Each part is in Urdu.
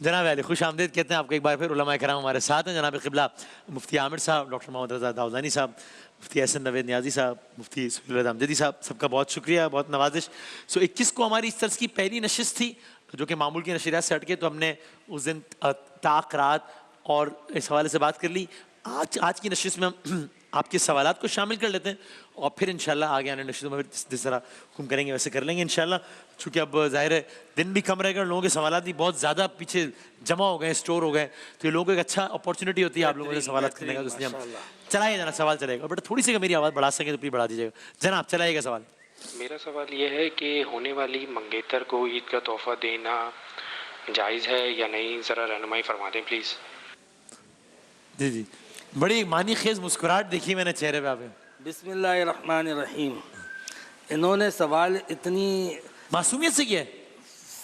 جناب علی خوش آمدید کہتے ہیں آپ کو ایک بار پھر. علماء کرام ہمارے ساتھ ہیں. جناب قبلہ مفتی عامر صاحب, ڈاکٹر محمد رضا داؤدانی صاحب, مفتی احسن نوید نیازی صاحب, مفتی سہیل رضا امجدی صاحب, سب کا بہت شکریہ, بہت نوازش. 21 کو ہماری اس طرز کی پہلی نشست تھی جو کہ معمول کی نشریات سے ہٹ کے, تو ہم نے اس دن طاق رات اور اس حوالے سے بات کر لی. آج کی نشست میں ہم آپ کے سوالات کو شامل کر لیتے ہیں اور پھر انشاءاللہ آگے آنے نشستوں میں جس طرح حکم کریں گے ویسے کر لیں گے انشاءاللہ. چونکہ اب ظاہر ہے دن بھی کم رہے گا, لوگوں کے سوالات بھی بہت زیادہ پیچھے جمع ہو گئے, اسٹور ہو گئے, تو یہ لوگوں کو ایک اچھا اپورچونیٹی ہوتی ہے آپ لوگوں سے سوالات کرنے کا. تو اس لیے ہم چلائیے جناب سوال چلے گا, بٹ تھوڑی سی میری آواز بڑھا سکیں تو پلیز بڑھا دیجیے گا. جناب چلائیے گا سوال. میرا سوال یہ ہے کہ ہونے والی منگیتر کو عید کا تحفہ دینا جائز ہے یا نہیں, ذرا رہنمائی فرما دیں پلیز. جی جی, بڑی معنی خیز مسکراہٹ دیکھی میں نے چہرے پہ آپ. بسم اللہ الرحمن الرحیم. انہوں نے سوال اتنی معصومیت سے کیا,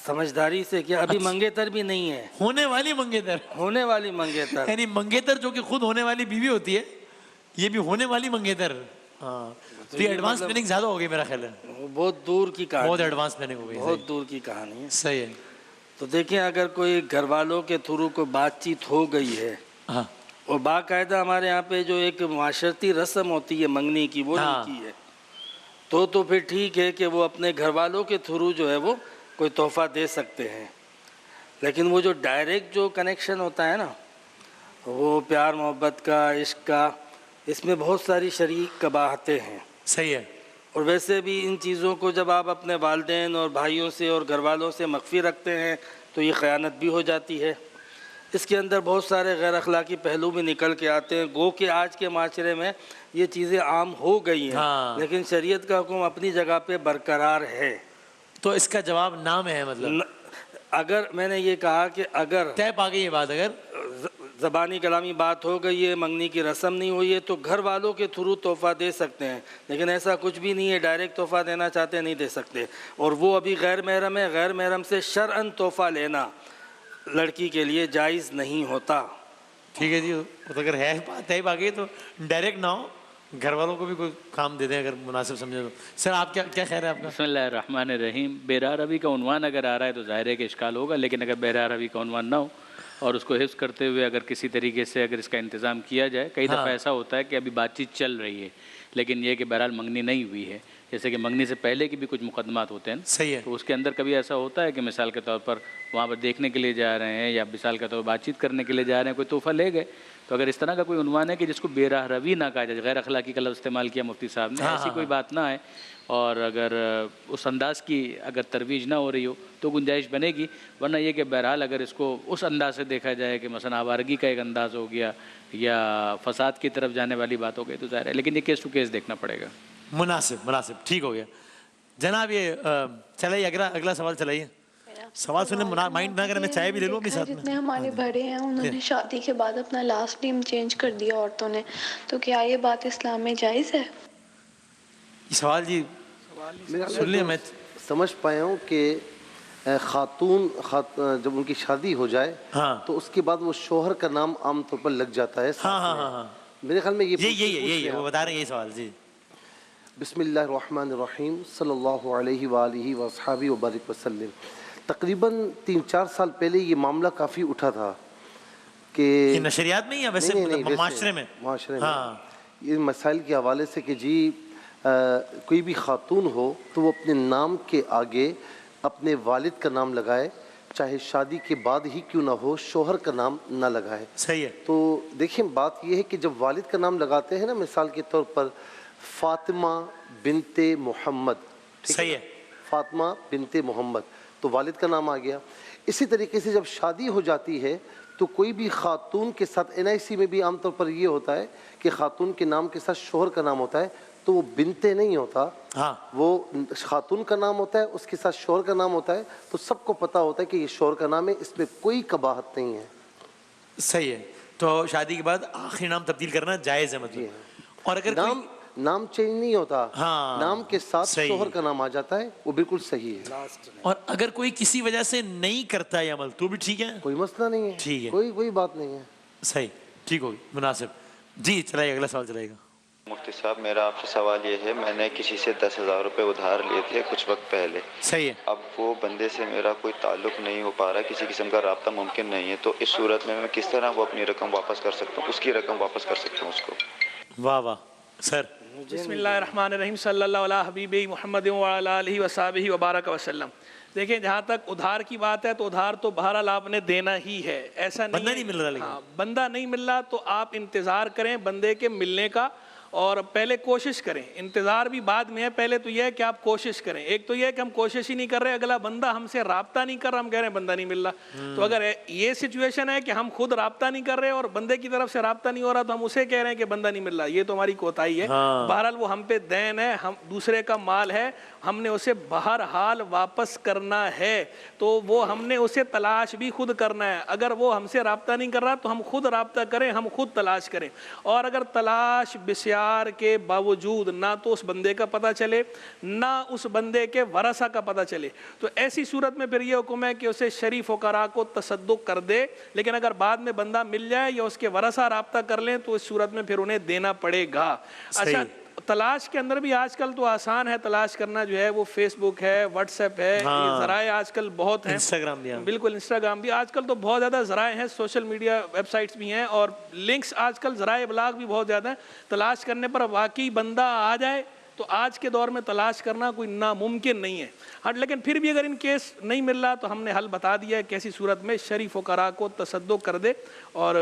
سمجھداری سے کیا. ابھی منگیتر بھی نہیں ہے, ہونے والی منگیتر, ہونے والی منگیتر, یعنی منگیتر جو کہ خود ہونے والی بیوی ہوتی ہے, یہ بھی ہونے والی منگیتر. ہاں, تو یہ ایڈوانس پلاننگ زیادہ ہو گئی میرا خیال ہے. بہت دور کی کہانی, بہت ایڈوانس پلاننگ ہو گئی, بہت دور کی کہانی ہے. صحیح ہے. تو دیکھیں اگر کوئی گھر والوں کے تھرو کوئی بات چیت ہو گئی ہے, ہاں, اور باقاعدہ ہمارے یہاں پہ جو ایک معاشرتی رسم ہوتی ہے منگنی کی, وہ نہیں کی ہے, تو پھر ٹھیک ہے کہ وہ اپنے گھر والوں کے تھرو جو ہے وہ کوئی تحفہ دے سکتے ہیں. لیکن وہ جو ڈائریکٹ جو کنیکشن ہوتا ہے نا, وہ پیار محبت کا, عشق کا, اس میں بہت ساری شرعی قباحتیں ہیں. صحیح ہے. اور ویسے بھی ان چیزوں کو جب آپ اپنے والدین اور بھائیوں سے اور گھر والوں سے مخفی رکھتے ہیں تو یہ خیانت بھی ہو جاتی ہے. اس کے اندر بہت سارے غیر اخلاقی پہلو بھی نکل کے آتے ہیں. گو کہ آج کے معاشرے میں یہ چیزیں عام ہو گئی ہیں, لیکن شریعت کا حکم اپنی جگہ پہ برقرار ہے. تو اس کا جواب نام ہے, مطلب اگر میں نے یہ کہا کہ اگر طے پا گئی یہ بات, اگر زبانی کلامی بات ہو گئی ہے, منگنی کی رسم نہیں ہوئی ہے, تو گھر والوں کے تھرو تحفہ دے سکتے ہیں. لیکن ایسا کچھ بھی نہیں ہے, ڈائریکٹ تحفہ دینا چاہتے ہیں نہیں دے سکتے. اور وہ ابھی غیر محرم ہے, غیر محرم سے شرعاً تحفہ لینا لڑکی کے لیے جائز نہیں ہوتا. ٹھیک ہے جی, تو اگر ہے بات طے پا گئی تو ڈائریکٹ نہ ہو, گھر والوں کو بھی کوئی کام دے دیں اگر مناسب سمجھے تو. سر آپ کیا خیر ہے آپ کا؟ بسم اللہ الرحمن الرحیم. بہرہ روی کا عنوان اگر آ رہا ہے تو ظاہر ہے کہ اشکال ہوگا, لیکن اگر بہرہ روی کا عنوان نہ ہو اور اس کو حفظ کرتے ہوئے اگر کسی طریقے سے اگر اس کا انتظام کیا جائے. کئی دفعہ ایسا ہوتا ہے کہ ابھی بات چیت چل رہی ہے لیکن یہ کہ بہرحال منگنی نہیں ہوئی ہے, جیسے کہ منگنی سے پہلے کی بھی کچھ مقدمات ہوتے ہیں. صحیح ہے. تو اس کے اندر کبھی ایسا ہوتا ہے کہ مثال کے طور پر وہاں پر دیکھنے کے لیے جا رہے ہیں یا مثال کے طور پر بات چیت کرنے کے لیے جا رہے ہیں, کوئی تحفہ لے گئے, تو اگر اس طرح کا کوئی عنوان ہے کہ جس کو بہرہ روی نہ کہا جائے, غیر اخلاقی کا لفظ استعمال کیا مفتی صاحب نے, ایسی کوئی بات نہ ہے, اور اگر اس انداز کی اگر ترویج نہ ہو رہی ہو تو گنجائش بنے گی. ورنہ یہ کہ بہرحال اگر اس کو اس انداز سے دیکھا جائے کہ مثلا آوارگی کا ایک انداز ہو گیا یا فساد کی طرف جانے والی بات ہو گئی تو ظاہر ہے, لیکن یہ کیس ٹو کیس دیکھنا پڑے گا. مناسب, ٹھیک ہو گیا جناب. یہ چلائیے اگلا سوال چلائیے. سوال سننے مائنڈ نہ کریں, میں چائے بھی لے لوں اپنے ساتھ میں. جتنے ہمارے بڑے ہیں انہوں نے شادی کے بعد اپنا لاسٹ نیم چینج کر دیا عورتوں نے, تو کیا یہ بات اسلام میں جائز ہے؟ یہ سوال جی سن لیں. میں سمجھ پایا ہوں کہ خاتون جب ان کی شادی ہو جائے تو اس کے بعد وہ شوہر کا نام عام طور پر لگ جاتا ہے. ہاں, میرے خیال میں یہ وہ بتا رہے ہیں یہ سوال. جی بسم اللہ الرحمن الرحیم, صلی اللہ علیہ وآلہ وصحبہ وبارک وسلم. تقریباً 3-4 سال پہلے یہ معاملہ کافی اٹھا تھا کہ نشریات میں یا ویسے معاشرے میں یہ مسائل کے حوالے سے کہ جی کوئی بھی خاتون ہو تو وہ اپنے نام کے آگے اپنے والد کا نام لگائے, چاہے شادی کے بعد ہی کیوں نہ ہو, شوہر کا نام نہ لگائے. صحیح ہے. تو دیکھیں بات یہ ہے کہ جب والد کا نام لگاتے ہیں نا, مثال کے طور پر فاطمہ بنت محمد, صحیح ہے, فاطمہ بنت محمد, تو والد کا نام آ گیا. اسی طریقے سے جب شادی ہو جاتی ہے تو کوئی بھی خاتون کے ساتھ NIC میں بھی عام طور پر یہ ہوتا ہے کہ خاتون کے نام کے ساتھ شوہر کا نام ہوتا ہے, تو وہ بنتے نہیں ہوتا, وہ خاتون کا نام ہوتا ہے, اس کے ساتھ شوہر کا نام ہوتا ہے, تو سب کو پتہ ہوتا ہے کہ یہ شوہر کا نام ہے, اس میں کوئی قباحت نہیں ہے. صحیح ہے. تو شادی کے بعد آخری نام تبدیل کرنا جائز ہے مطلب. اور اگر نام چینج نہیں ہوتا, نام کے ساتھ شوہر کا نام آ جاتا ہے, وہ بالکل صحیح ہے. اور اگر کوئی کسی وجہ سے نہیں کرتا یہ عمل تو بھی ٹھیک ہے, کوئی مسئلہ نہیں ہے, ٹھیک ہے, کوئی بات نہیں ہے. صحیح, ٹھیک ہوگی, مناسب. جی چلائیے اگلا سوال چلائیے گا. مفتی صاحب میرا آپ سے سوال یہ ہے، میں نے کسی سے 10,000 روپے ادھار لیے تھے کچھ وقت پہلے. صحیح ہے. اب وہ بندے سے میرا کوئی تعلق نہیں ہو پا رہا، کسی قسم کا رابطہ ممکن نہیں ہے، تو اس صورت میں کس طرح وہ اپنی رقم واپس کر سکتا ہوں، اس کی رقم واپس کر سکتا ہوں اس کو؟ واہ واہ سر. بسم اللہ الرحمن الرحیم. صلی اللہ علیہ حبیب محمد وعلی آلہ وصحبہ وبارک وسلم. دیکھیں جہاں تک ادھار کی بات ہے تو ادھار تو بہرحال آپ نے دینا ہی ہے، ایسا نہیں بندہ نہیں مل رہا. لیکن ہاں بندہ نہیں مل رہا تو آپ انتظار کریں بندے کے ملنے کا، اور پہلے کوشش کریں. انتظار بھی بعد میں ہے، پہلے تو یہ ہے کہ آپ کوشش کریں. ایک تو یہ ہے کہ ہم کوشش ہی نہیں کر رہے، اگلا بندہ ہم سے رابطہ نہیں کر رہا، ہم کہہ رہے ہیں بندہ نہیں مل رہا. تو اگر یہ سچویشن ہے کہ ہم خود رابطہ نہیں کر رہے اور بندے کی طرف سے رابطہ نہیں ہو رہا تو ہم اسے کہہ رہے ہیں کہ بندہ نہیں مل رہا، یہ تو ہماری کوتاہی ہے. بہرحال وہ ہم پہ دین ہے، ہم دوسرے کا مال ہے، ہم نے اسے بہرحال واپس کرنا ہے. تو وہ ہم نے اسے تلاش بھی خود کرنا ہے. اگر وہ ہم سے رابطہ نہیں کر رہا تو ہم خود رابطہ کریں، ہم خود تلاش کریں. اور اگر تلاش بسیار کے باوجود نہ تو اس بندے کا پتہ چلے نہ اس بندے کے ورثہ کا پتہ چلے تو ایسی صورت میں پھر یہ حکم ہے کہ اسے شریف فقراء کو تصدق کر دے. لیکن اگر بعد میں بندہ مل جائے یا اس کے ورثہ رابطہ کر لیں تو اس صورت میں پھر انہیں دینا پڑے گا. اچھا تلاش کے اندر بھی آج کل تو آسان ہے تلاش کرنا، جو ہے وہ فیس بک ہے، واٹس ایپ ہے، یہ ذرائع آج کل بہت ہیں. انسٹاگرام بھی. بالکل انسٹاگرام بھی آج کل تو بہت زیادہ ذرائع ہیں، سوشل میڈیا ویب سائٹس بھی ہیں اور لنکس آج کل ذرائع ابلاغ بھی بہت زیادہ ہیں. تلاش کرنے پر واقعی بندہ آ جائے تو آج کے دور میں تلاش کرنا کوئی ناممکن نہیں ہے. لیکن پھر بھی اگر ان کیس نہیں مل رہا تو ہم نے حل بتا دیا ہے کہ ایسی صورت میں شریف فقراء کو تصدق کر دے اور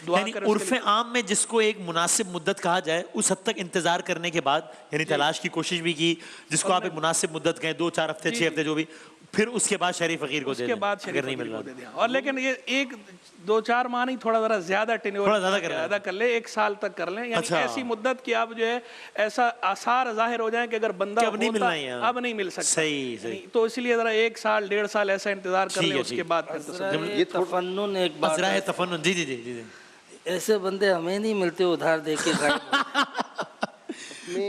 دعا کرے. عرف عام میں جس کو ایک مناسب مدت کہا جائے اس حد تک انتظار کرنے کے بعد، یعنی تلاش کی کوشش بھی کی، جس کو آپ ایک مناسب مدت کہیں 2-4 ہفتے 6 ہفتے جو بھی، پھر اس کے بعد شریف فقیر کو دے دیں اگر نہیں مل رہا. اور لیکن یہ 1-2-4 ماہ نہیں، تھوڑا ذرا زیادہ ٹینیور زیادہ کر لیں، 1 سال تک کر لیں. یعنی ایسی مدت کہ آپ جو ہے ایسا آثار ظاہر ہو جائیں کہ اگر بندہ اب نہیں مل سکتا. صحیح. تو اس لیے ذرا 1 سال 1.5 سال ایسا انتظار کر لیں، اس کے بعد یہ تفنن ایک بات ہے. تفنن. جی جی جی. ایسے بندے ہمیں نہیں ملتے ادھار دے کے.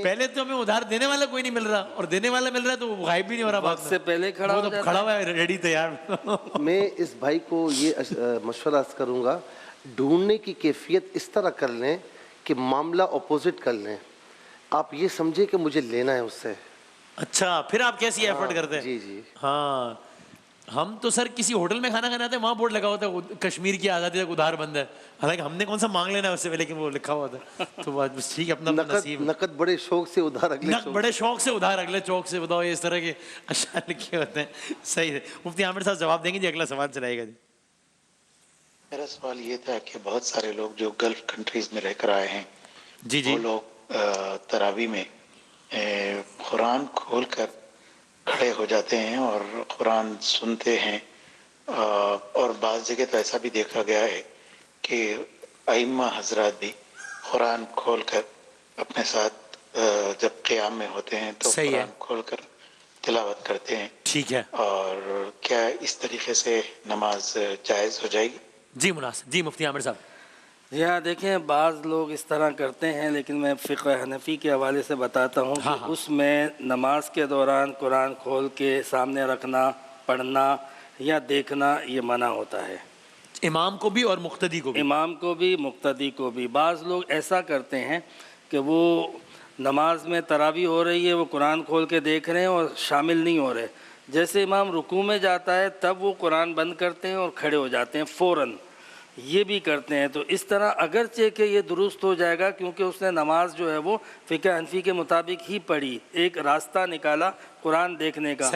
پہلے تو ہمیں ادھار دینے والا کوئی نہیں مل رہا اور دینے والا مل رہا ہے تو وہ غائب بھی نہیں ہو رہا. وقت سے پہلے کھڑا ہوا ہے ریڈی تیار. میں اس بھائی کو یہ مشورہ کروں گا، ڈھونڈنے کی کیفیت اس طرح کر لیں کہ معاملہ اپوزٹ کر لیں. آپ یہ سمجھے کہ مجھے لینا ہے اس سے. اچھا پھر آپ کیسی ایفرٹ کرتے ہیں؟ جی جی. ہاں ہم تو سر کسی ہوٹل میں کھانا کھانے آتے ہیں، وہاں بورڈ لگا ہوتا ہے کشمیر کی آزادی تک ادھار بند ہے. حالانکہ ہم نے کون سا مانگ لینا ہے اس سے، لیکن وہ لکھا ہوا تھا. تو بس ٹھیک ہے، اپنا نصیب. نقد بڑے شوق سے ادھار بڑے شوق سے ادھار اگلے چوک سے. بتاؤ اس طرح کے اشعار لکھے ہوتے ہیں. صحیح ہے. مفتی عامر صاحب جواب دیں گے جی. اگلا سوال چلائے گا جی. میرا سوال یہ تھا کہ بہت سارے لوگ جو گلف کنٹریز میں رہ کر آئے ہیں جی جی، وہ لوگ تراویح میں قرآن کھول کر کھڑے ہو جاتے ہیں اور قرآن سنتے ہیں. اور بعض جگہ تو ایسا بھی دیکھا گیا ہے کہ ائمہ حضرات بھی قرآن کھول کر اپنے ساتھ جب قیام میں ہوتے ہیں تو قرآن کھول کر تلاوت کرتے ہیں. ٹھیک ہے. اور کیا اس طریقے سے نماز جائز ہو جائے گی؟ جی مناسب. جی مفتی عامر صاحب. یہاں دیکھیں بعض لوگ اس طرح کرتے ہیں، لیکن میں فقہ حنفی کے حوالے سے بتاتا ہوں کہ اس میں نماز کے دوران قرآن کھول کے سامنے رکھنا، پڑھنا یا دیکھنا یہ منع ہوتا ہے. امام کو بھی اور مقتدی کو بھی. امام کو بھی مقتدی کو بھی. بعض لوگ ایسا کرتے ہیں کہ وہ نماز میں تراویح ہو رہی ہے، وہ قرآن کھول کے دیکھ رہے ہیں اور شامل نہیں ہو رہے. جیسے امام رکوع میں جاتا ہے تب وہ قرآن بند کرتے ہیں اور کھڑے ہو جاتے ہیں فوراً. یہ بھی کرتے ہیں. تو اس طرح اگرچہ کہ یہ درست ہو جائے گا کیونکہ اس نے نماز جو ہے وہ فقہ حنفی کے مطابق ہی پڑھی، ایک راستہ نکالا قرآن دیکھنے کا.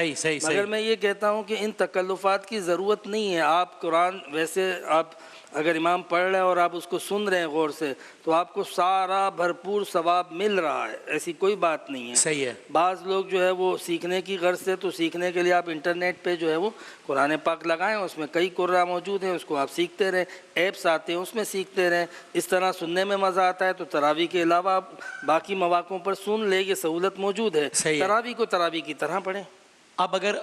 مگر میں یہ کہتا ہوں کہ ان تکلفات کی ضرورت نہیں ہے. آپ قرآن ویسے آپ اگر امام پڑھ رہے ہیں اور آپ اس کو سن رہے ہیں غور سے تو آپ کو سارا بھرپور ثواب مل رہا ہے، ایسی کوئی بات نہیں ہے. صحیح ہے. بعض لوگ جو ہے وہ سیکھنے کی غرض سے، تو سیکھنے کے لیے آپ انٹرنیٹ پہ جو ہے وہ قرآن پاک لگائیں، اس میں کئی قرآن موجود ہیں، اس کو آپ سیکھتے رہیں. ایپس آتے ہیں اس میں سیکھتے رہیں. اس طرح سننے میں مزہ آتا ہے تو تراویح کے علاوہ آپ باقی مواقعوں پر سن لیں، یہ سہولت موجود ہے. تراویح کو تراویح کی طرح پڑھیں. اب اگر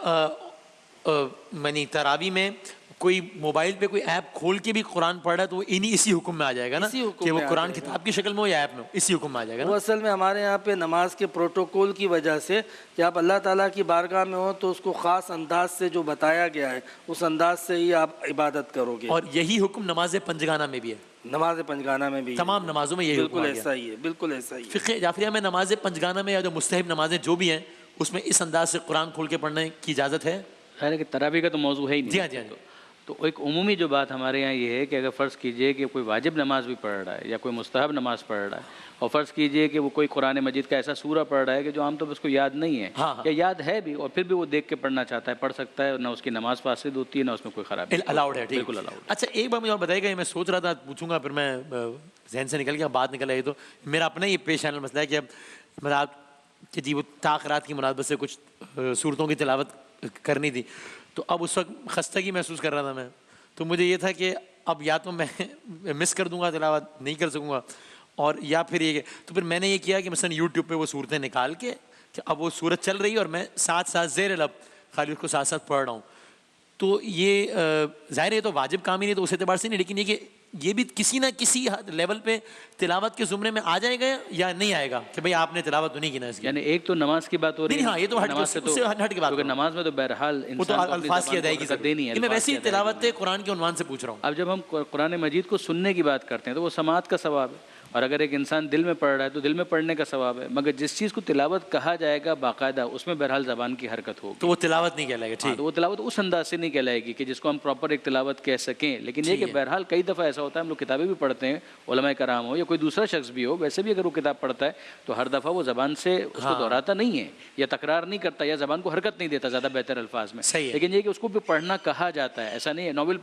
منی تراویح میں کوئی موبائل پہ کوئی ایپ کھول کے بھی قرآن پڑھ رہا ہے تو وہ اسی حکم میں آ جائے گا نا کہ وہ قرآن کتاب کی شکل میں ہو یا ایپ میں ہو، اسی حکم میں آ جائے گا نا. وہ اصل میں ہمارے یہاں پہ نماز کے پروٹوکول کی وجہ سے کہ آپ اللہ تعالیٰ کی بارگاہ میں ہو تو اس کو خاص انداز سے جو بتایا گیا ہے اس انداز سے ہی آپ عبادت کرو گے. اور یہی حکم نماز پنجگانہ میں بھی ہے، نماز پنجگانہ میں بھی تمام نمازوں میں یہی حکم بالکل آ گیا. ایسا ہی ہے، بالکل ایسا ہی ہے. فقہ جعفریہ میں نماز پنجگانہ میں یا جو مستحب نمازیں جو بھی ہیں اس میں اس انداز سے قرآن کھول کے پڑھنے کی اجازت ہے؟ خیر ہے کہ تراویح کا تو موضوع ہے ہی نہیں. جی ہاں جی ہاں. تو ایک عمومی جو بات ہمارے یہاں یہ ہے کہ اگر فرض کیجئے کہ کوئی واجب نماز بھی پڑھ رہا ہے یا کوئی مستحب نماز پڑھ رہا ہے اور فرض کیجئے کہ وہ کوئی قرآن مجید کا ایسا سورہ پڑھ رہا ہے کہ جو عام طور پر اس کو یاد نہیں ہے یا یاد ہے بھی اور پھر بھی وہ دیکھ کے پڑھنا چاہتا ہے، پڑھ سکتا ہے، نہ اس کی نماز فاسد ہوتی ہے نہ اس میں کوئی خرابی. الاؤڈ ہے، ٹھیک. بالکل الاؤڈ. اچھا ایک بار مجھے اور بتائیے گا، میں سوچ رہا تھا پوچھوں گا پھر میں ذہن سے نکل گیا، بات نکل آئی تو میرا اپنا ہی پیش آنے مسئلہ ہے کہ اب کہ جی وہ تاخیرات کی مناسبت سے کچھ صورتوں کی تلاوت کرنی تھی تو اب اس وقت خستگی محسوس کر رہا تھا میں، تو مجھے یہ تھا کہ اب یا تو میں مس کر دوں گا تلاوت نہیں کر سکوں گا، اور یا پھر یہ تو پھر میں نے یہ کیا کہ مثلا یوٹیوب پہ وہ صورتیں نکال کے کہ اب وہ صورت چل رہی ہے اور میں ساتھ ساتھ زیر لب خالی اس کو ساتھ ساتھ پڑھ رہا ہوں. تو یہ ظاہر ہے تو واجب کام ہی نہیں تو اس اعتبار سے نہیں، لیکن یہ کہ یہ بھی کسی نہ کسی لیول پہ تلاوت کے زمرے میں آ جائے گا یا نہیں آئے گا کہ بھئی آپ نے تلاوت تو نہیں کی نا اس کی. یعنی ایک تو نماز کی بات ہو رہی ہے. ہاں یہ تو ہٹ کے بات، کیونکہ نماز میں تو بہرحال انسان کو الفاظ کی ادائیگی دینی ہے. میں ویسے ہی تلاوت قرآن کے عنوان سے پوچھ رہا ہوں. اب جب ہم قرآن مجید کو سننے کی بات کرتے ہیں تو وہ سماعت کا ثواب ہے، اور اگر ایک انسان دل میں پڑھ رہا ہے تو دل میں پڑھنے کا ثواب ہے، مگر جس چیز کو تلاوت کہا جائے گا باقاعدہ اس میں بہرحال زبان کی حرکت ہوگی تو وہ تلاوت نہیں کہلائے گا. ٹھیک. تو وہ تلاوت اس انداز سے نہیں کہلائے گی کہ جس کو ہم پراپر ایک تلاوت کہہ سکیں. لیکن یہ کہ بہرحال کئی دفعہ ایسا ہوتا ہے، ہم لوگ کتابیں بھی پڑھتے ہیں، علماء کرام ہو یا کوئی دوسرا شخص بھی ہو، ویسے بھی اگر وہ کتاب پڑھتا ہے تو ہر دفعہ وہ زبان سے اس کو دہراتا نہیں ہے یا تکرار نہیں کرتا یا زبان کو حرکت نہیں دیتا زیادہ بہتر الفاظ میں. لیکن یہ کہ اس کو بھی پڑھنا کہا جاتا ہے، ایسا نہیں ہے. ناول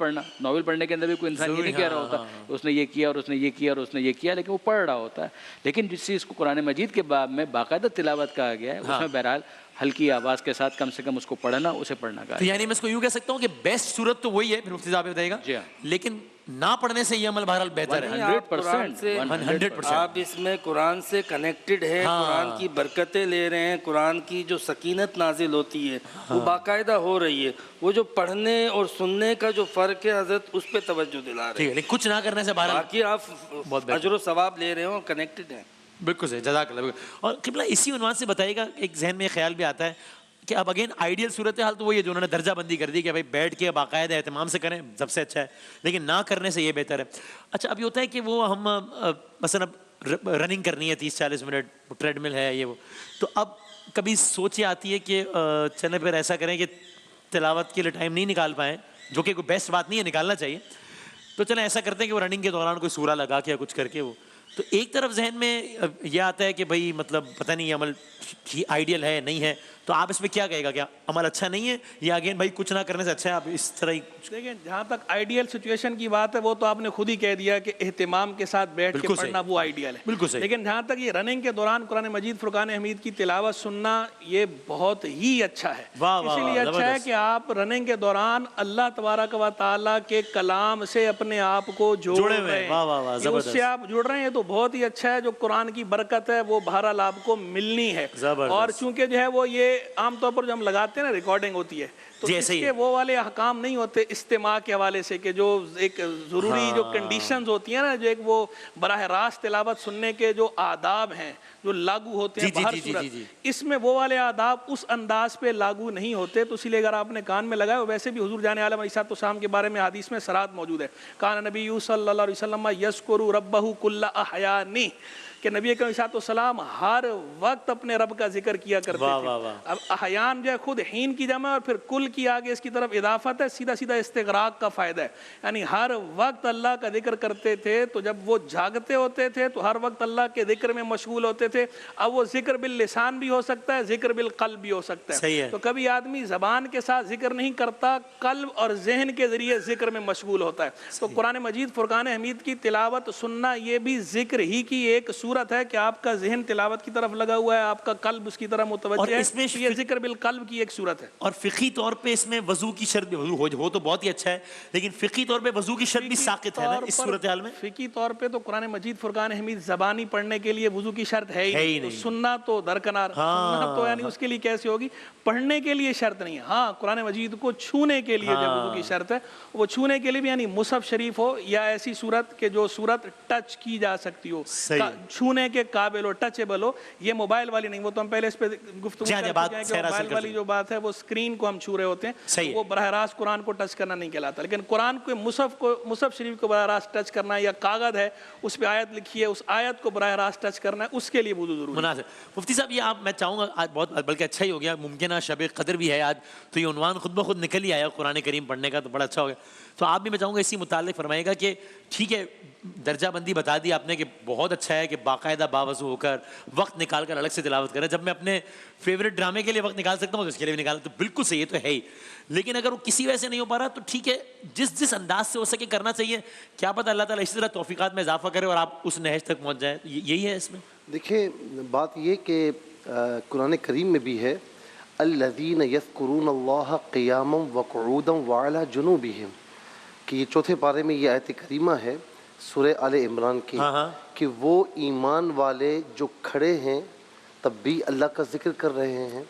پڑھنے کے اندر بھی کوئی انسان یہ نہیں کہہ رہا ہوتا اس نے یہ کیا اور اس نے یہ کیا اور اس نے یہ کیا، لیکن وہ پڑھ رہا ہوتا ہے. لیکن جس چیز کو قرآن مجید کے باب میں باقاعدہ تلاوت کہا گیا ہے اس میں بہرحال ہلکی آواز کے ساتھ کم سے کم اس کو پڑھنا، اسے پڑھنا کہا. تو یعنی میں اس کو یوں کہہ سکتا ہوں کہ بیسٹ صورت تو وہی ہے، پھر مفتی صاحب بتائے گا، لیکن نہ پڑھنے سے یہ عمل بہرحال بہتر ہے. 100%. آپ اس میں قرآن سے کنیکٹڈ ہے، قرآن کی برکتیں لے رہے ہیں، قرآن کی جو سکینت نازل ہوتی ہے وہ باقاعدہ ہو رہی ہے. وہ جو پڑھنے اور سننے کا جو فرق ہے حضرت اس پہ توجہ دلا رہے ہیں. کچھ نہ کرنے سے بہرحال باقی آپ اجر و ثواب لے رہے ہو، کنیکٹڈ ہیں. بالکل صحیح، جزاک اللہ. اور قبلہ اسی عنوان سے بتائیے گا، ایک ذہن میں خیال بھی آتا ہے کہ اب اگین آئیڈیل صورتحال تو وہ یہ جو انہوں نے درجہ بندی کر دی کہ بھائی بیٹھ کے باقاعدہ اہتمام سے کریں سب سے اچھا ہے، لیکن نہ کرنے سے یہ بہتر ہے. اچھا اب یہ ہوتا ہے کہ وہ ہم مثلا رننگ کرنی ہے 30-40 منٹ، ٹریڈ مل ہے یہ وہ، تو اب کبھی سوچ یہ آتی ہے کہ چلیں پھر ایسا کریں کہ تلاوت کے لیے ٹائم نہیں نکال پائیں، جو کہ کوئی بیسٹ بات نہیں ہے، نکالنا چاہیے. تو چلیں ایسا کرتے ہیں کہ وہ رننگ کے دوران کوئی سورہ لگا کے یا کچھ کر کے وہ، تو ایک طرف ذہن میں یہ آتا ہے کہ بھائی مطلب پتہ نہیں یہ عمل آئیڈیل ہے نہیں ہے، تو آپ اس پہ کیا کہے گا؟ کیا عمل اچھا نہیں ہے یا اگین بھائی کچھ نہ کرنے سے اچھا ہے؟ آپ اس طرح ہی دیکھیں، جہاں تک آئیڈیل سچویشن کی بات ہے وہ تو آپ نے خود ہی کہہ دیا کہ اہتمام کے ساتھ بیٹھ کے پڑھنا وہ آئیڈیل ہے. بالکل صحیح. لیکن جہاں تک یہ رننگ کے دوران قرآن مجید فرقان حمید کی تلاوت سننا یہ بہت ہی اچھا ہے. اسی لیے اچھا ہے کہ آپ رننگ کے دوران اللہ تبارک و تعالیٰ کے کلام سے اپنے آپ کو جوڑ رہے ہیں، اس سے آپ جڑ رہے ہیں، تو بہت ہی اچھا ہے. جو قرآن کی برکت ہے وہ بہرحال آپ کو ملنی ہے. اور چونکہ جو ہے وہ یہ عام طور پر جو ہم لگاتے ہیں نا ریکارڈنگ ہوتی ہے تو اس کے وہ والے احکام نہیں ہوتے استماع کے حوالے سے کہ جو ایک ضروری جو کنڈیشنز ہوتی ہیں نا، جو ایک وہ براہ راست تلاوت سننے کے جو آداب ہیں جو لاگو ہوتے ہیں باہر صورت، اس میں وہ والے آداب اس انداز پہ لاگو نہیں ہوتے. تو اسی لیے اگر آپ نے کان میں لگایا، ویسے بھی حضور جان عالم علیہ السلام کے بارے میں حدیث میں صراحت موجود ہے، کان نبی صلی اللہ علیہ وسلم یذکر ربہ کل احیان، کہ نبی اکرم صلی اللہ علیہ وسلم ہر وقت اپنے رب کا ذکر کیا کرتے تھے. اب احیان جو ہے خود حین کی جمع اور پھر کل کی آگے اس کی طرف اضافت ہے، سیدھا سیدھا استغراق کا فائدہ ہے. یعنی ہر وقت اللہ کا ذکر کرتے تھے. تو جب وہ جاگتے ہوتے تھے تو ہر وقت اللہ کے ذکر میں مشغول ہوتے تھے. اب وہ ذکر باللسان بھی ہو سکتا ہے، ذکر بالقلب بھی ہو سکتا ہے. تو کبھی آدمی زبان کے ساتھ ذکر نہیں کرتا، قلب اور ذہن کے ذریعے ذکر میں مشغول ہوتا ہے. تو قرآن مجید فرقان حمید کی تلاوت سننا یہ بھی ذکر ہی کی ایک صورت صورت ہے کہ آپ کا ذہن تلاوت کی طرف لگا ہوا ہے, آپ کا قلب اس کی طرف متوجہ ہے, تو یہ ذکر بالقلب کی ایک صورت ہے. اور فقہی طور پہ اس میں وضو کی شرط بھی ہو تو بہت ہی اچھا ہے, لیکن فقہی طور پہ وضو کی شرط بھی ساقط ہے نا اس صورتحال میں. فقہی طور پہ تو قرآن مجید فرقان حمید زبانی پڑھنے کے لیے وضو کی شرط ہے ہی نہیں, سننا تو درکنار, سننا تو یعنی اس کے لیے کیسے ہوگی, پڑھنے کے لیے شرط نہیں ہے. ہاں قرآن مجید کو چھونے کے لیے جو وضو کی شرط ہے, وہ چھونے کے لیے بھی یعنی مصحف شریف ہو یا ایسی صورت کہ جو صورت ٹچ کی جا سکتی ہو, چھونے کے قابل ہو, ٹچیبل ہو. یہ موبائل والی نہیں, وہ تو ہم پہلے اس پہ گفتگو کر چکے ہیں کہ موبائل والی جو بات ہے وہ اسکرین کو ہم چھو رہے ہوتے ہیں, وہ براہ راست قرآن کو ٹچ کرنا نہیں کہلاتا. لیکن قرآن کو مصحف شریف کو براہ راست ٹچ کرنا, یا کاغذ ہے اس پہ آیت لکھی ہے اس آیت کو براہ راست ٹچ کرنا ہے, اس کے لیے وضو ضروری ہے. مفتی صاحب یہ آپ, میں چاہوں گا آج بہت بلکہ اچھا ہی ہو گیا, ممکنہ شب قدر بھی ہے آج, تو یہ عنوان خود بخود نکل ہی آیا قرآن کریم پڑھنے کا, تو بڑا اچھا ہو گیا. تو آپ بھی میں چاہوں گا اسی متعلق فرمائے گا کہ ٹھیک ہے درجہ بندی بتا دی آپ نے کہ بہت اچھا ہے کہ باقاعدہ باوضو ہو کر وقت نکال کر الگ سے تلاوت کریں. جب میں اپنے فیوریٹ ڈرامے کے لیے وقت نکال سکتا ہوں تو اس کے لیے بھی نکال, تو بالکل صحیح ہے, تو ہے ہی. لیکن اگر وہ کسی وجہ سے نہیں ہو پا رہا تو ٹھیک ہے, جس انداز سے ہو سکے کرنا چاہیے. کیا پتہ اللہ تعالیٰ اسی طرح توفیقات میں اضافہ کرے اور آپ اس نہج تک پہنچ جائیں. یہی ہے اس میں. دیکھیں بات یہ کہ قرآن کریم میں بھی ہے الذین یذکرون اللہ قیاما وقعودا وعلی جنوبہم, کہ یہ چوتھے پارے میں یہ آیت کریمہ ہے سورہ آل عمران کی, کہ وہ ایمان والے جو کھڑے ہیں تب بھی اللہ کا ذکر کر رہے ہیں,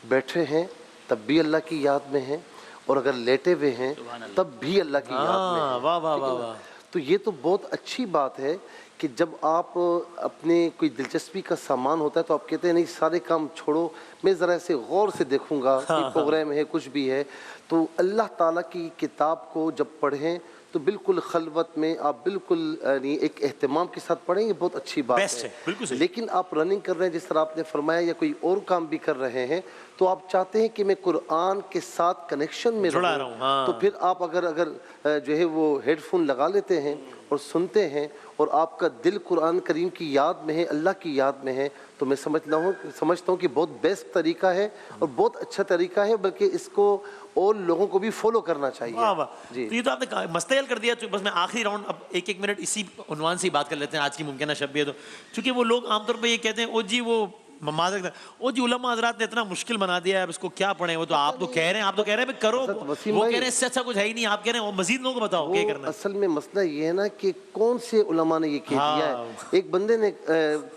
بیٹھے ہیں تب بھی اللہ کی یاد میں ہیں, اور اگر لیٹے ہوئے ہیں تب بھی اللہ کی یاد میں ہیں. واہ واہ واہ. تو یہ تو بہت اچھی بات ہے کہ جب آپ اپنے کوئی دلچسپی کا سامان ہوتا ہے تو آپ کہتے ہیں نہیں سارے کام چھوڑو, میں ذرا ایسے غور سے دیکھوں گا, کوئی پروگرام ہے کچھ بھی ہے. تو اللہ تعالیٰ کی کتاب کو جب پڑھیں تو بالکل خلوت میں آپ بالکل ایک اہتمام کے ساتھ پڑھیں, یہ بہت اچھی بات ہے. لیکن آپ رننگ کر رہے ہیں جس طرح آپ نے فرمایا, یا کوئی اور کام بھی کر رہے ہیں, تو آپ چاہتے ہیں کہ میں قرآن کے ساتھ کنیکشن میں رہوں, تو پھر آپ اگر جو ہے وہ ہیڈ فون لگا لیتے ہیں اور سنتے ہیں اور آپ کا دل قرآن کریم کی یاد میں ہے, اللہ کی یاد میں ہے, تو میں سمجھتا ہوں کہ بہت بیسٹ طریقہ ہے اور بہت اچھا طریقہ ہے, بلکہ اس کو اور لوگوں کو بھی فالو کرنا چاہیے. جی, تو یہ تو آپ نے مسئلہ حل کر دیا. بس میں آخری راؤنڈ اب ایک منٹ اسی عنوان سے ہی بات کر لیتے ہیں, آج کی ممکنہ شب بھی ہے. تو چونکہ وہ لوگ عام طور پہ یہ کہتے ہیں او جی وہ علماء حضرات نے اتنا مشکل بنا دیا ہے, اب اس کو کیا پڑھیں. وہ تو آپ تو کہہ رہے ہیں کرو, وہ کہہ رہے ہیں اس سے اچھا کچھ ہے ہی نہیں, آپ کہہ رہے ہیں مزید لوگوں کو بتاؤ کیا کرنا. اصل میں مسئلہ یہ ہے نا کہ کون سے علماء نے یہ کہہ دیا ہے. ایک بندے نے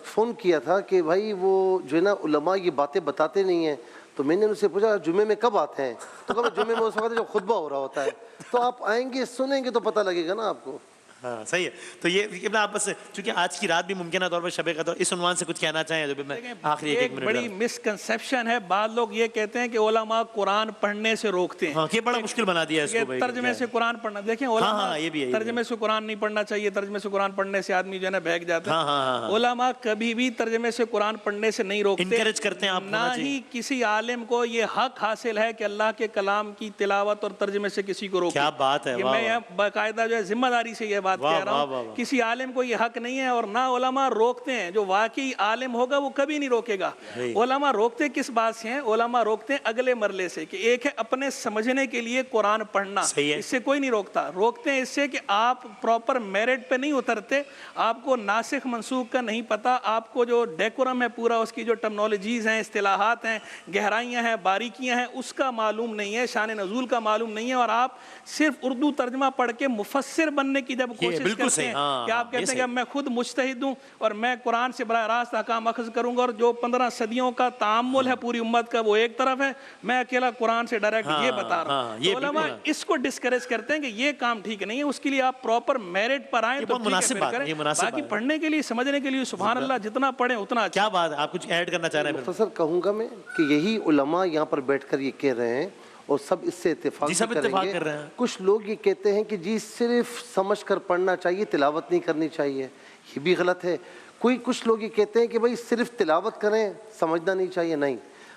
فون کیا تھا کہ بھائی وہ جو ہے نا علماء یہ باتیں بتاتے نہیں ہیں, تو میں نے ان سے پوچھا جمعے میں کب آتے ہیں, تو کہا جمعے میں اس وقت جب خطبہ ہو رہا ہوتا ہے. تو آپ آئیں گے سنیں گے تو پتہ لگے گا نا آپ کو. ہاں صحیح ہے. تو یہ آپ بس چونکہ آج کی رات بھی ممکنہ طور پر شب قدر, اس عنوان سے کچھ کہنا چاہیں تو میں آخری ایک منٹ. بڑی مسکنسیپشن ہے, بعض لوگ یہ کہتے ہیں کہ علماء قرآن پڑھنے سے روکتے ہیں. ہاں کہ بڑا مشکل بنا دیا اس کو, ترجمے سے قرآن پڑھنا. دیکھیں علماء ترجمے سے قرآن نہیں پڑھنا چاہیے, ترجمے سے قرآن پڑھنے سے آدمی جو ہے نا بہک جاتا ہے. علماء کبھی بھی ترجمے سے قرآن پڑھنے سے نہیں روکتے, انکریج کرتے ہیں. نہ ہی کسی عالم کو یہ حق حاصل ہے کہ اللہ کے کلام کی تلاوت اور ترجمے سے کسی کو روکے. کیا بات ہے. میں باقاعدہ جو ہے ذمہ داری سے یہ بات کہہ رہا ہوں, کسی عالم کو یہ حق نہیں ہے, اور نہ علماء روکتے ہیں. جو واقعی عالم ہوگا وہ کبھی نہیں روکے گا. علماء روکتے کس بات سے ہیں؟ علماء روکتے ہیں اگلے مرلے سے, کہ ایک ہے اپنے سمجھنے کے لیے قرآن پڑھنا, اس سے کوئی نہیں روکتا. روکتے ہیں اس سے کہ آپ پراپر میرٹ پہ نہیں اترتے, آپ کو ناسخ منسوخ کا نہیں پتا, آپ کو جو ڈیکورم ہے پورا, اس کی جو ٹرمنالوجیز ہیں, اصطلاحات ہیں, گہرائیاں ہیں, باریکیاں ہیں, اس کا معلوم نہیں ہے, شان نزول کا معلوم نہیں ہے, اور آپ صرف اردو ترجمہ پڑھ کے مفسر بننے کی جب کوشش کرتے ہیں کہ آپ کہتے ہیں کہ میں خود مجتہد ہوں اور میں قرآن سے براہ راست احکام اخذ کروں گا, اور جو 15 صدیوں کا تعامل ہے پوری امت کا وہ ایک طرف ہے, میں اکیلا قرآن سے ڈائریکٹ یہ بتا رہا ہوں. تو علماء اس کو ڈسکریج کرتے ہیں کہ یہ کام ٹھیک نہیں ہے, اس کے لیے آپ پراپر میرٹ پر آئیں تو ٹھیک ہے کریں. باقی پڑھنے کے لیے سمجھنے کے لیے سبحان اللہ جتنا پڑھیں اتنا. کیا بات ہے, آپ کچھ ایڈ کرنا چاہ رہے ہیں؟ مختصر کہوں گا میں کہ یہی علماء یہاں پر بیٹھ کر یہ کہہ رہے ہیں اور سب اس سے اتفاق کریں گے. کچھ لوگ یہ کہتے ہیں کہ جی صرف سمجھ کر پڑھنا چاہیے, تلاوت نہیں کرنی چاہیے, یہ بھی غلط ہے. کچھ لوگ یہ کہتے ہیں کہ بھائی صرف تلاوت کریں, سمجھنا نہیں چاہیے. نہیں,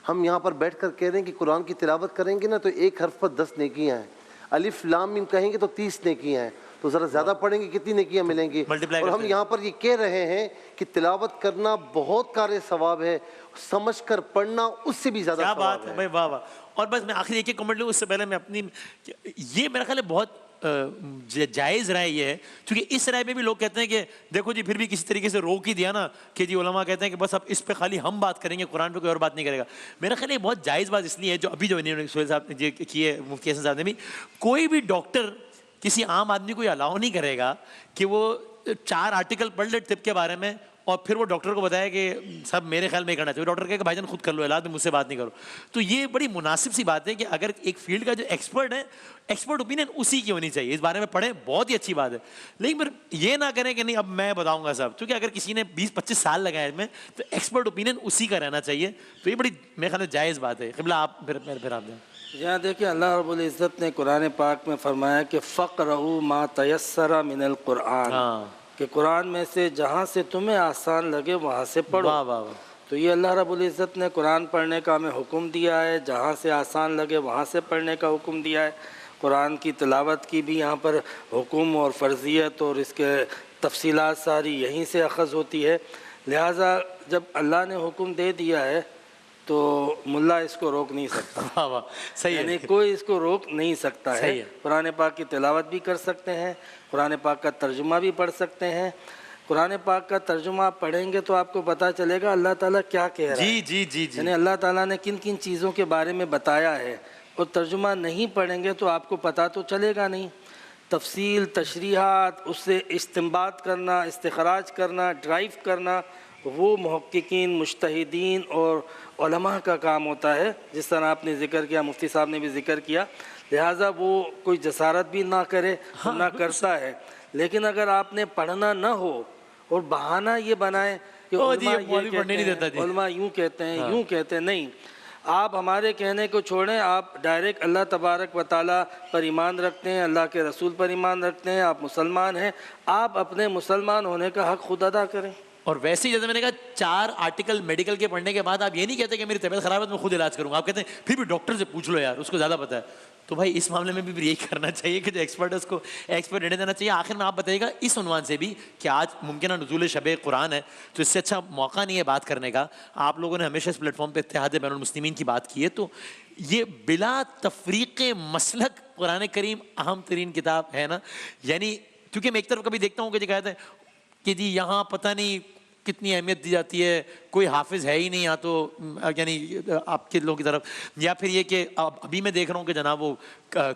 ہم یہاں پر بیٹھ کر کہہ رہے ہیں کہ قرآن کی تلاوت کریں گے نا تو ایک حرف پر 10 نیکیاں ہیں, الف لام میم کہیں گے تو 30 نیکیاں ہیں, تو ذرا زیادہ پڑھیں گے کتنی نیکیاں ملیں گی. اور ہم یہاں پر یہ کہہ رہے ہیں کہ تلاوت کرنا بہت کار ثواب ہے, سمجھ کر پڑھنا اس سے بھی زیادہ ثواب ہے. واہ واہ. اور بس میں آخری ایک کمنٹ لوں اس سے پہلے میں اپنی, یہ میرا خیال ہے بہت جائز رائے یہ ہے، چونکہ اس رائے میں بھی لوگ کہتے ہیں کہ دیکھو جی پھر بھی کسی طریقے سے روک ہی دیا نا کہ جی علماء کہتے ہیں کہ بس اب اس پہ خالی ہم بات کریں گے، قرآن پہ کوئی اور بات نہیں کرے گا. میرا خیال ہے بہت جائز بات اس لیے ہے جو ابھی جو سہیل صاحب نے کی ہے، مفتی احسن صاحب نے بھی، کوئی بھی ڈاکٹر کسی عام آدمی کو یہ الاؤ نہیں کرے گا کہ وہ 4 آرٹیکل پڑھ لے طب کے بارے میں اور پھر وہ ڈاکٹر کو بتایا کہ سب میرے خیال میں کرنا چاہیے. ڈاکٹر کہے کہ بھائی جان خود کر لو علاج، مجھ سے بات نہیں کرو. تو یہ بڑی مناسب سی بات ہے کہ اگر ایک فیلڈ کا جو ایکسپرٹ ہے، ایکسپرٹ اوپینین اسی کی ہونی چاہیے، اس بارے میں پڑھیں، بہت ہی اچھی بات ہے. لیکن پھر یہ نہ کریں کہ نہیں اب میں بتاؤں گا سب، کیونکہ اگر کسی نے 20-25 سال لگائے اس میں تو ایکسپرٹ اوپینین اسی کا رہنا چاہیے. تو یہ بڑی میرے خیال میں جائز بات ہے. قبلہ آپ پھر آپ دیں. یہاں دیکھیں اللہ رب العزت نے قرآن پاک میں فرمایا کہ فَقْرَؤُوا مَا تَيَسَّرَ مِنَ الْقُرْآنِ، کہ قرآن میں سے جہاں سے تمہیں آسان لگے وہاں سے پڑھو. تو یہ اللہ رب العزت نے قرآن پڑھنے کا ہمیں حکم دیا ہے، جہاں سے آسان لگے وہاں سے پڑھنے کا حکم دیا ہے. قرآن کی تلاوت کی بھی یہاں پر حکم اور فرضیت اور اس کے تفصیلات ساری یہیں سے اخذ ہوتی ہے. لہٰذا جب اللہ نے حکم دے دیا ہے تو ملا اس کو روک نہیں سکتا. صحیح ہے، یعنی کوئی اس کو روک نہیں سکتا ہے. قرآن پاک کی تلاوت بھی کر سکتے ہیں، قرآن پاک کا ترجمہ بھی پڑھ سکتے ہیں. قرآن پاک کا ترجمہ آپ پڑھیں گے تو آپ کو پتہ چلے گا اللہ تعالیٰ کیا کہہ رہا ہے. جی یعنی اللہ تعالیٰ نے کن کن چیزوں کے بارے میں بتایا ہے. اور ترجمہ نہیں پڑھیں گے تو آپ کو پتہ تو چلے گا نہیں. تفصیل، تشریحات، اس سے استنباط کرنا، استخراج کرنا، ڈرائیو کرنا، وہ محققین، مجتہدین اور علماء کا کام ہوتا ہے. جس طرح آپ نے ذکر کیا، مفتی صاحب نے بھی ذکر کیا. لہٰذا وہ کوئی جسارت بھی نہ کرے، نہ کرتا ہے. لیکن اگر آپ نے پڑھنا نہ ہو اور بہانہ یہ بنائے کہ علماء یوں کہتے ہیں، یوں کہتے ہیں، نہیں. آپ ہمارے کہنے کو چھوڑیں، آپ ڈائریکٹ اللہ تبارک و تعالیٰ پر ایمان رکھتے ہیں، اللہ کے رسول پر ایمان رکھتے ہیں، آپ مسلمان ہیں، آپ اپنے مسلمان ہونے کا حق خود ادا کریں. اور ویسے ہی جیسے میں نے کہا 4 آرٹیکل میڈیکل کے پڑھنے کے بعد آپ یہ نہیں کہتے کہ میری طبیعت خراب ہے تو میں خود علاج کروں گا. آپ کہتے ہیں پھر بھی ڈاکٹر سے پوچھ لو یار، اس کو زیادہ پتہ ہے. تو بھائی اس معاملے میں بھی یہی کرنا چاہیے کہ جو ایکسپرٹ ہے اس کو ایکسپرٹ رہنے دینا چاہیے. آخر میں آپ بتائیے گا اس عنوان سے بھی کہ آج ممکنہ نزول شب قرآن ہے، تو اس سے اچھا موقع نہیں ہے بات کرنے کا. آپ لوگوں نے ہمیشہ اس پلیٹ فارم پہ اتحاد بین المسلمین کی بات کی ہے، تو یہ بلا تفریق مسلک قرآن کریم اہم ترین کتاب ہے نا. یعنی کیونکہ میں ایک طرف کبھی دیکھتا ہوں کہ کہتے ہیں کہ جی یہاں پتہ نہیں کتنی اہمیت دی جاتی ہے، کوئی حافظ ہے ہی نہیں یا تو یعنی آپ کے لوگوں کی طرف، یا پھر یہ کہ ابھی میں دیکھ رہا ہوں کہ جناب وہ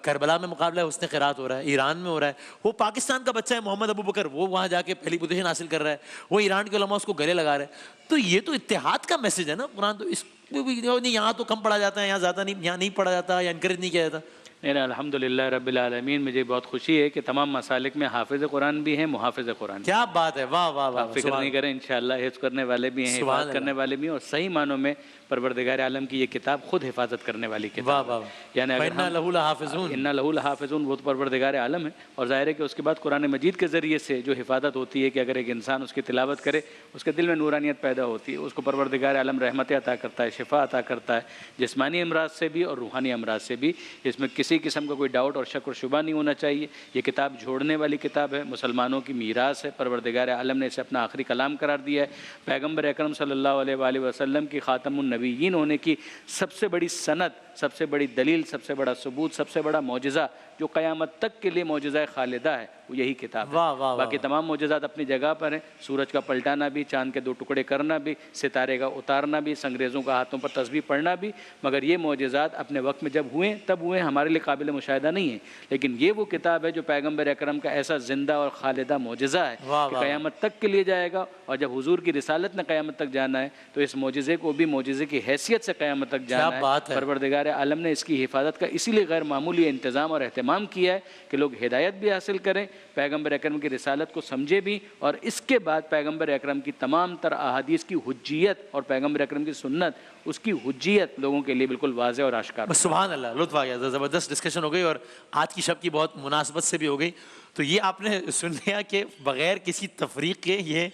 کربلا میں مقابلہ ہے، اس نے قرات ہو رہا ہے، ایران میں ہو رہا ہے. وہ پاکستان کا بچہ ہے محمد ابو بکر، وہ وہاں جا کے پہلی پوزیشن حاصل کر رہا ہے، وہ ایران کے علماء اس کو گلے لگا رہے ہیں. تو یہ تو اتحاد کا میسج ہے نا قرآن. تو اس نہیں یہاں تو کم پڑھا جاتا ہے، یہاں زیادہ نہیں، یہاں نہیں پڑھا جاتا یا انکریج نہیں کیا جاتا. نہیں، الحمدللہ رب العالمین. مجھے بہت خوشی ہے کہ تمام مسالک میں حافظ قرآن بھی ہیں، محافظ قرآن. کیا بات ہے، واہ واہ واہ. آپ فکر نہیں کریں، انشاءاللہ حفظ کرنے والے بھی ہیں، حفاظت کرنے والے بھی ہیں، اور صحیح معنوں میں پروردگار عالم کی یہ کتاب خود حفاظت کرنے والی کتاب ہے. یعنی اِنَّا لَهُ لَحَافِظُونَ، اِنَّا لَهُ لَحَافِظُونَ، وہ تو پروردگار عالم ہے. اور ظاہر ہے کہ اس کے بعد قرآن مجید کے ذریعے سے جو حفاظت ہوتی ہے کہ اگر ایک انسان اس کی تلاوت کرے اس کے دل میں نورانیت پیدا ہوتی ہے، اس کو پروردگار عالم رحمت عطا کرتا ہے، شفا عطا کرتا ہے، جسمانی امراض سے بھی اور روحانی امراض سے بھی. اس میں کسی قسم کا کوئی ڈاؤٹ اور شک اور شبہ نہیں ہونا چاہیے. یہ کتاب جوڑنے والی کتاب ہے، مسلمانوں کی میراث ہے. پروردگار عالم نے اسے اپنا آخری کلام قرار دیا ہے. پیغمبر اکرم صلی اللہ علیہ وآلہ وسلم کی خاتم النبیین ہونے کی سب سے بڑی سند، سب سے بڑی دلیل، سب سے بڑا ثبوت، سب سے بڑا معجزہ جو قیامت تک کے لیے معجزہ خالدہ ہے وہ یہی کتاب ہے. باقی تمام معجزات اپنی جگہ پر ہیں. سورج کا پلٹانا بھی، چاند کے 2 ٹکڑے کرنا بھی، ستارے کا اتارنا بھی، سنگریزوں کا ہاتھوں پر تسبیح پڑھنا بھی. مگر یہ معجزات اپنے وقت میں جب ہوئے تب ہوئے، ہمارے لیے قابل مشاہدہ نہیں ہیں. لیکن یہ وہ کتاب ہے جو پیغمبر اکرم کا ایسا زندہ اور خالدہ معجزہ ہے کہ قیامت تک کے لیے جائے گا. اور جب حضور کی رسالت نے قیامت تک جانا ہے تو اس معجزے کو بھی معجزے کی حیثیت سے قیامت تک جانا ہے. پروردگار عالم نے اس کی حفاظت کا اسی لیے غیر معمولی انتظام اور اہتمام کیا ہے کہ لوگ ہدایت بھی حاصل کریں، پیغمبر اکرم کی رسالت کو سمجھے بھی، اور اس کے بعد پیغمبر اکرم کی تمام تر احادیث کی حجیت اور پیغمبر اکرم کی سنت، اس کی حجیت لوگوں کے لیے بالکل واضح اور آشکار. سبحان اللہ، لطف آ گیا. زبردست ڈسکشن ہو گئی اور آج کی شب کی بہت مناسبت سے بھی ہو گئی. تو یہ آپ نے سن لیا کہ بغیر کسی تفریق کے یہ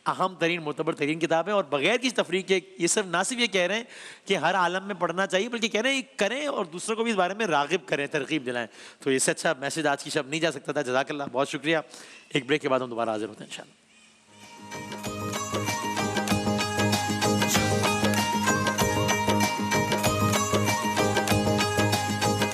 اہم ترین معتبر ترین کتاب ہے، اور بغیر کسی تفریق کے یہ صرف نہ صرف یہ کہہ رہے ہیں کہ ہر عالم میں پڑھنا چاہیے، بلکہ کہہ رہے ہیں کریں اور دوسروں کو بھی اس بارے میں راغب کریں، ترغیب دلائیں. تو اس سے اچھا میسج آج کی شب نہیں جا سکتا تھا. جزاک اللہ، بہت شکریہ. ایک بریک کے بعد ہم دوبارہ حاضر ہوتے ہیں انشاءاللہ.